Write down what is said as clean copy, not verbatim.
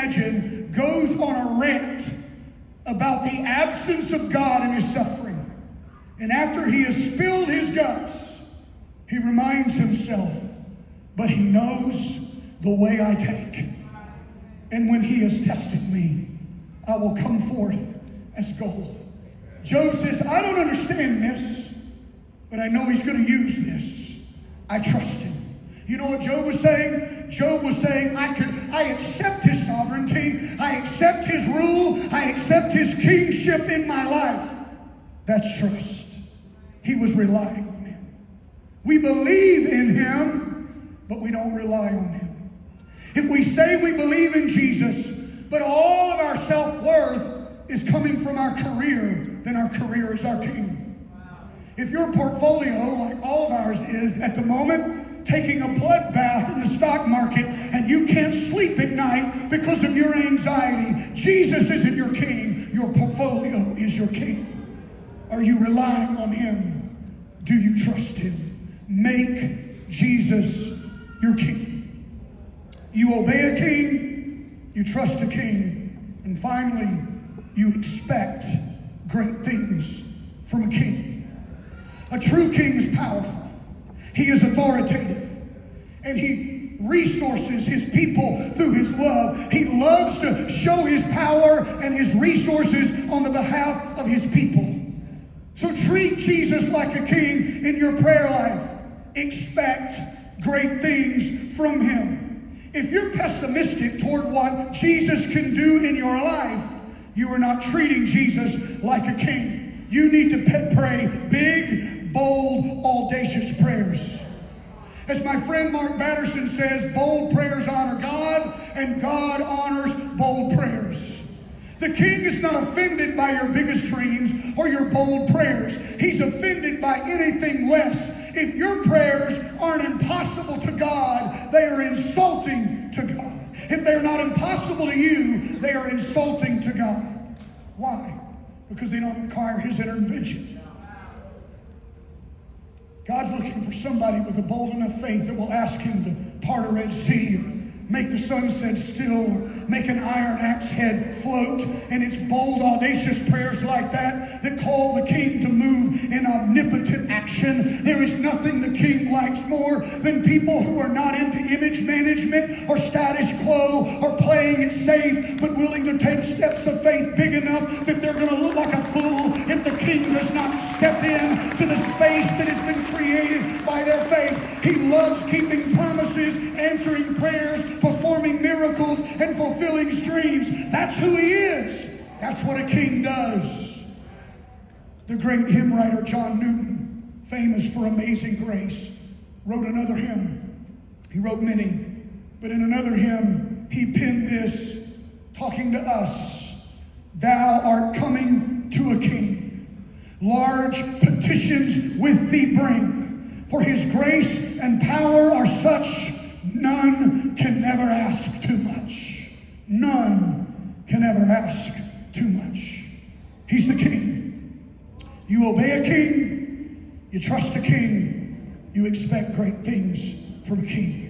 imagine, goes on a rant about the absence of God in his suffering. And after he has spilled his guts, he reminds himself, but he knows the way I take. And when he has tested me, I will come forth as gold. Job says, I don't understand this, but I know he's going to use this. I trust him. You know what Job was saying? Job was saying, I accept his sovereignty. I accept his rule. I accept his kingship in my life. That's trust. He was relying on him. We believe in him, but we don't rely on him. If we say we believe in Jesus, but all of our self-worth is coming from our career, then our career is our king. If your portfolio, like all of ours is at the moment, taking a bloodbath in the stock market and you can't sleep at night because of your anxiety, Jesus isn't your king, your portfolio is your king. Are you relying on him? Do you trust him? Make Jesus your king. You obey a king, you trust a king, and finally, you expect great things from a king. A true king is powerful. He is authoritative. And he resources his people through his love. He loves to show his power and his resources on the behalf of his people. So treat Jesus like a king in your prayer life. Expect great things from him. If you're pessimistic toward what Jesus can do in your life, you are not treating Jesus like a king. You need to pray big, bold, audacious prayers. As my friend Mark Batterson says, bold prayers honor God, and God honors bold prayers. The king is not offended by your biggest dreams or your bold prayers. He's offended by anything less. If your prayers aren't impossible to God, they are insulting to God. If they're not impossible to you, they are insulting to God. Why? Because they don't require his intervention. God's looking for somebody with a bold enough faith that will ask him to part a Red Sea, or make the sunset still, or make an iron axe head float. And it's bold, audacious prayers like that that call the king to move in omnipotent action. There is nothing the king likes more than people who are not into image management or status quo or playing it safe, but willing to take steps of faith big enough that they're going to look like a fool if the king does not step in to the space that has been created by their faith. He loves keeping promises, answering prayers, performing miracles, and fulfilling dreams. That's who he is. That's what a king does. The great hymn writer John Newton, famous for Amazing Grace, wrote another hymn. He wrote many, but in another hymn, he penned this, talking to us. Thou art coming to a king. Large petitions with thee bring, for his grace and power are such, none can never ask too much. None can ever ask too much. He's the king. You obey a king, you trust a king, you expect great things from a king.